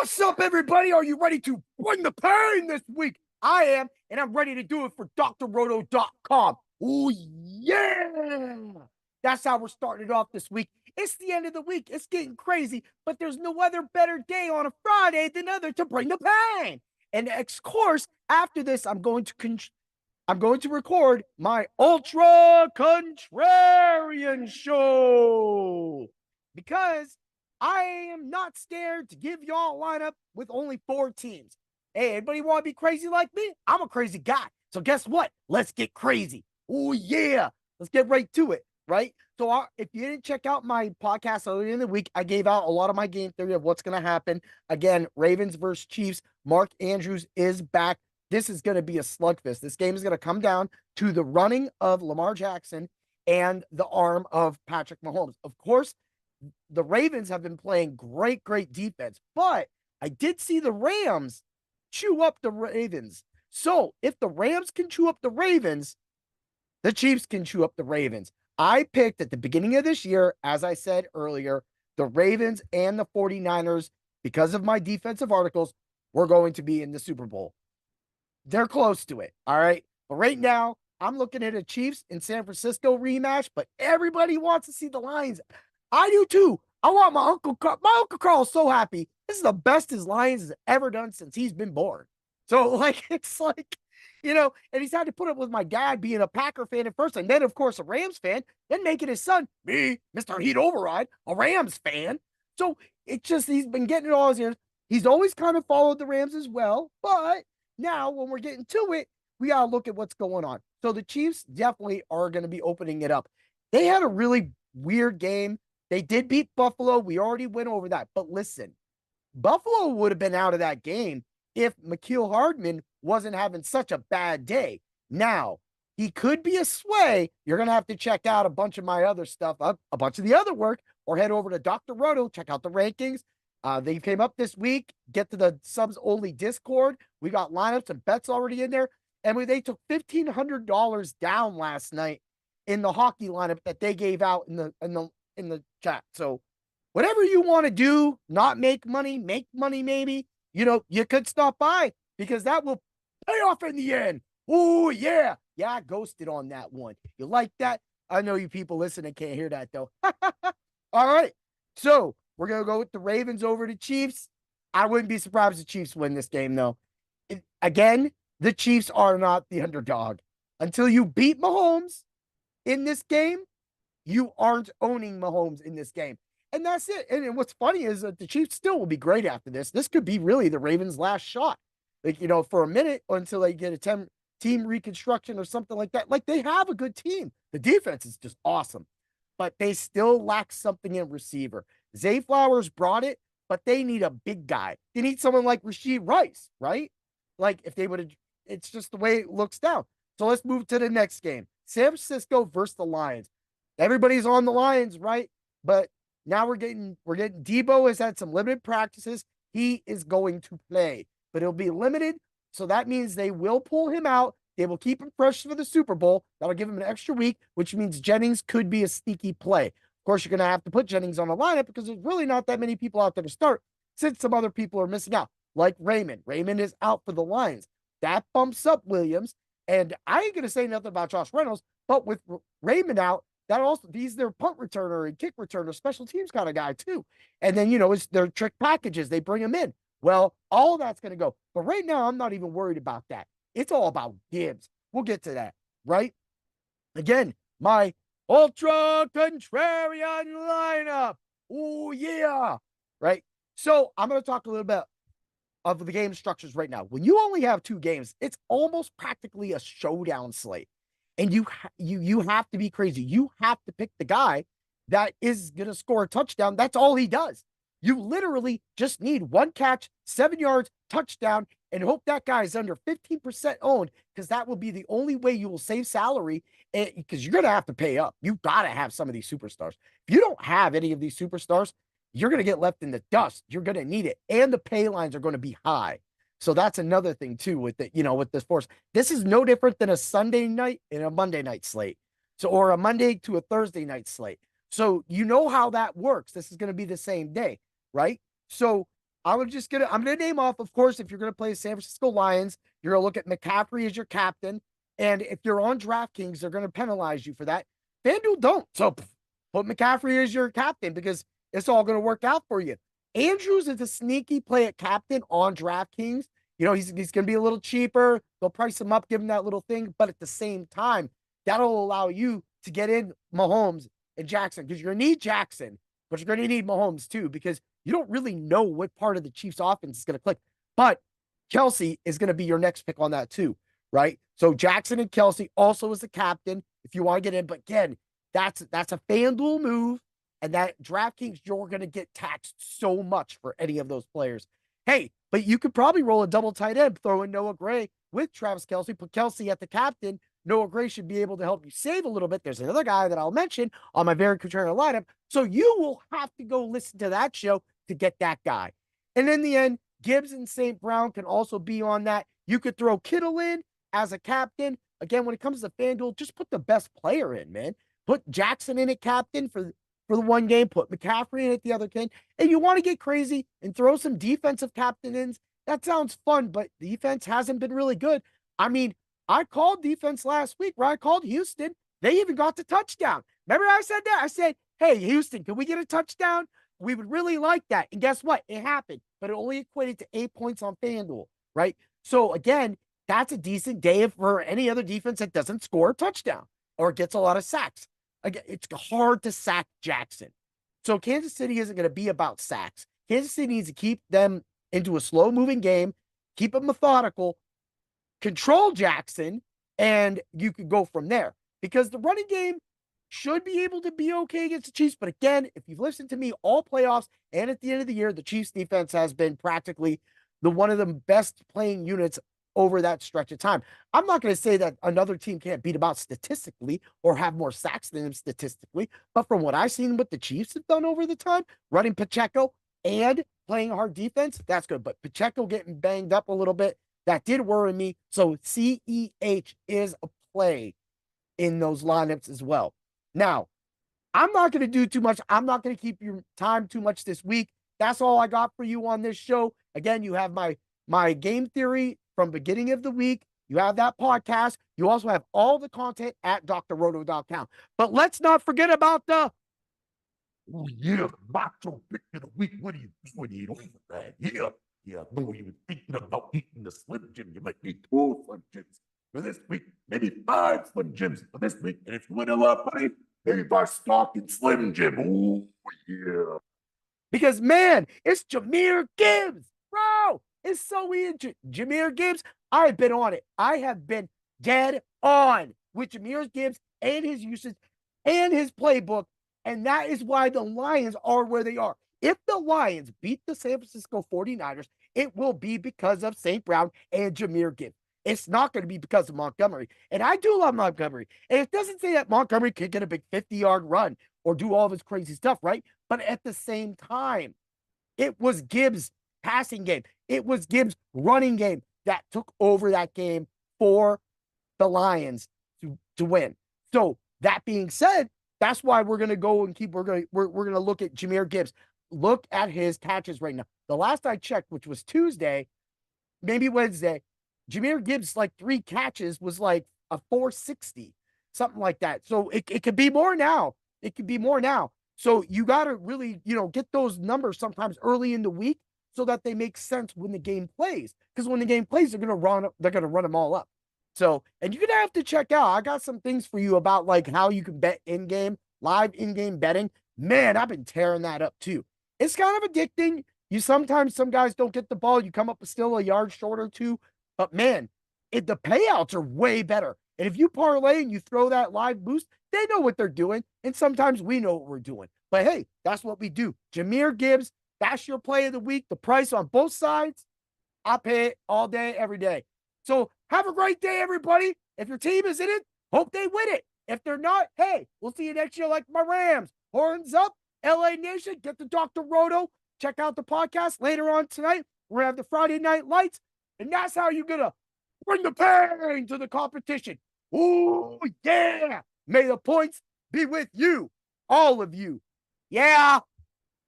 What's up, everybody? Are you ready to bring the pain this week? I am, and I'm ready to do it for drroto.com. Oh, yeah! That's how we're starting it off this week. It's the end of the week. It's getting crazy, but there's no other better day on a Friday than other to bring the pain. And of course, after this, I'm going to record my Ultra Contrarian Show because I am not scared to give y'all a lineup with only 4 teams. Hey, anybody want to be crazy like me? I'm a crazy guy. So guess what? Let's get crazy. Oh, yeah. Let's get right to it, right? So if you didn't check out my podcast earlier in the week, I gave out a lot of my game theory of what's going to happen. Again, Ravens versus Chiefs. Mark Andrews is back. This is going to be a slugfest. This game is going to come down to the running of Lamar Jackson and the arm of Patrick Mahomes. Of course, the Ravens have been playing great defense, but I did see the Rams chew up the Ravens. So if the Rams can chew up the Ravens, the Chiefs can chew up the Ravens. I picked at the beginning of this year, as I said earlier, the Ravens and the 49ers, because of my defensive articles, were going to be in the Super Bowl. They're close to it, all right? But right now, I'm looking at a Chiefs in San Francisco rematch, but everybody wants to see the Lions. I do too. I want my Uncle Carl. My Uncle Carl's so happy. This is the best his Lions has ever done since he's been born. So, it's like, and he's had to put up with my dad being a Packer fan at first, and then, of course, a Rams fan, then making his son, me, Mr. Heat Override, a Rams fan. So, he's been getting it all his years. He's always kind of followed the Rams as well, but now, when we're getting to it, we got to look at what's going on. So the Chiefs definitely are going to be opening it up. They had a really weird game. They did beat Buffalo. We already went over that. But listen, Buffalo would have been out of that game if Mecole Hardman wasn't having such a bad day. Now, he could be a sway. You're going to have to check out a bunch of my other stuff, a bunch of the other work, or head over to Dr. Roto, check out the rankings. They came up this week. Get to the subs only Discord. We got lineups and bets already in there. And they took $1,500 down last night in the hockey lineup that they gave out in the chat. So whatever you want to do, not make money maybe, you could stop by because that will pay off in the end. Oh, yeah. Yeah, I ghosted on that one. You like that? I know you people listening can't hear that, though. All right. So we're going to go with the Ravens over the Chiefs. I wouldn't be surprised if the Chiefs win this game, though. Again, the Chiefs are not the underdog. Until you beat Mahomes in this game, you aren't owning Mahomes in this game. And that's it. And what's funny is that the Chiefs still will be great after this. This could be really the Ravens' last shot. For a minute until they get a team reconstruction or something like that. They have a good team. The defense is just awesome. But they still lack something in receiver. Zay Flowers brought it, but they need a big guy. They need someone like Rashee Rice, right? If they would have, it's just the way it looks down. So let's move to the next game. San Francisco versus the Lions. Everybody's on the Lions, right? But now we're getting Debo has had some limited practices. He is going to play, but it'll be limited. So that means they will pull him out. They will keep him fresh for the Super Bowl. That'll give him an extra week, which means Jennings could be a sneaky play. Of course, you're going to have to put Jennings on the lineup because there's really not that many people out there to start since some other people are missing out, like Raymond. Raymond is out for the Lions. That bumps up Williams. And I ain't going to say nothing about Josh Reynolds, but with Raymond out, that also, he's their punt returner and kick returner, special teams kind of guy too. And then, it's their trick packages. They bring him in. Well, all that's going to go. But right now, I'm not even worried about that. It's all about Gibbs. We'll get to that, right? Again, my Ultra Contrarian lineup. Oh, yeah. Right? So I'm going to talk a little bit of the game structures right now. When you only have 2 games, it's almost practically a showdown slate. And you have to be crazy. You have to pick the guy that is going to score a touchdown. That's all he does. You literally just need 1 catch, 7 yards, touchdown, and hope that guy is under 15% owned because that will be the only way you will save salary because you're going to have to pay up. You've got to have some of these superstars. If you don't have any of these superstars, you're going to get left in the dust. You're going to need it. And the pay lines are going to be high. So that's another thing too with with this force. This is no different than a Sunday night and a Monday night slate. So, or a Monday to a Thursday night slate. So you know how that works. This is going to be the same day, right? So I'm gonna name off, of course, if you're gonna play the San Francisco Lions, you're gonna look at McCaffrey as your captain. And if you're on DraftKings, they're gonna penalize you for that. FanDuel don't. So put McCaffrey as your captain because it's all gonna work out for you. Andrews is a sneaky play at captain on DraftKings. He's gonna be a little cheaper. They'll price him up, give him that little thing, but at the same time, that'll allow you to get in Mahomes and Jackson because you're gonna need Jackson, but you're gonna need Mahomes too because you don't really know what part of the Chiefs offense is going to click. But Kelsey is going to be your next pick on that too, right? So Jackson and Kelsey also as the captain if you want to get in. But again, that's a FanDuel move, and that DraftKings, you're going to get taxed so much for any of those players. Hey, but you could probably roll a double tight end, throw in Noah Gray with Travis Kelsey, put Kelsey at the captain. Noah Gray should be able to help you save a little bit. There's another guy that I'll mention on my very contrarian lineup. So you will have to go listen to that show to get that guy. And in the end, Gibbs and St. Brown can also be on that. You could throw Kittle in as a captain. Again, when it comes to FanDuel, just put the best player in, man. Put Jackson in at captain for the one game. Put McCaffrey in at the other game. And you want to get crazy and throw some defensive captains. That sounds fun, but defense hasn't been really good. I mean, I called defense last week where I called Houston. They even got the touchdown. Remember I said that? I said, hey, Houston, can we get a touchdown? We would really like that. And guess what? It happened, but it only equated to 8 points on FanDuel, right? So again, that's a decent day for any other defense that doesn't score a touchdown or gets a lot of sacks. Again, it's hard to sack Jackson. So Kansas City isn't going to be about sacks. Kansas City needs to keep them into a slow-moving game, keep it methodical, control Jackson, and you could go from there. Because the running game should be able to be okay against the Chiefs. But again, if you've listened to me all playoffs and at the end of the year, the Chiefs defense has been practically one of the best playing units over that stretch of time. I'm not going to say that another team can't beat them out statistically or have more sacks than them statistically. But from what I've seen what the Chiefs have done over the time, running Pacheco and playing hard defense, that's good. But Pacheco getting banged up a little bit, that did worry me. So CEH is a play in those lineups as well. Now, I'm not going to do too much. I'm not going to keep your time too much this week. That's all I got for you on this show. Again, you have my game theory from beginning of the week. You have that podcast. You also have all the content at drroto.com. But let's not forget about the macho pick of the week. What are you doing over that? Yeah, boy, you were thinking about eating the Slim Jim. You might need 2 Slim Jims for this week, maybe 5 Slim Jims for this week. And if you win a lot of money, maybe buy stock in Slim Jim. Oh, yeah. Because, man, it's Jahmyr Gibbs, bro. It's so weird. Jahmyr Gibbs, I've been on it. I have been dead on with Jahmyr Gibbs and his usage and his playbook. And that is why the Lions are where they are. If the Lions beat the San Francisco 49ers, it will be because of St. Brown and Jahmyr Gibbs. It's not going to be because of Montgomery. And I do love Montgomery. And it doesn't say that Montgomery can get a big 50-yard run or do all of his crazy stuff, right? But at the same time, it was Gibbs' passing game. It was Gibbs' running game that took over that game for the Lions to win. So that being said, that's why we're going to go and we're going to look at Jahmyr Gibbs. Look at his catches right now. The last I checked, which was Tuesday, maybe Wednesday, Jahmyr Gibbs, like 3 catches was like a 460, something like that. So it could be more now. It could be more now. So you got to really, get those numbers sometimes early in the week so that they make sense when the game plays. Because when the game plays, they're going to run them all up. So, and you're going to have to check out. I got some things for you about like how you can bet in-game, live in-game betting. Man, I've been tearing that up too. It's kind of addicting. Sometimes some guys don't get the ball. You come up still a yard short or 2. But man, the payouts are way better. And if you parlay and you throw that live boost, they know what they're doing. And sometimes we know what we're doing. But hey, that's what we do. Jahmyr Gibbs, that's your play of the week. The price on both sides, I pay it all day, every day. So have a great day, everybody. If your team is in it, hope they win it. If they're not, hey, we'll see you next year like my Rams. Horns up, LA Nation, get the Dr. Roto. Check out the podcast later on tonight. We're going to have the Friday Night Lights. And that's how you're going to bring the pain to the competition. Ooh, yeah. May the points be with you. All of you. Yeah.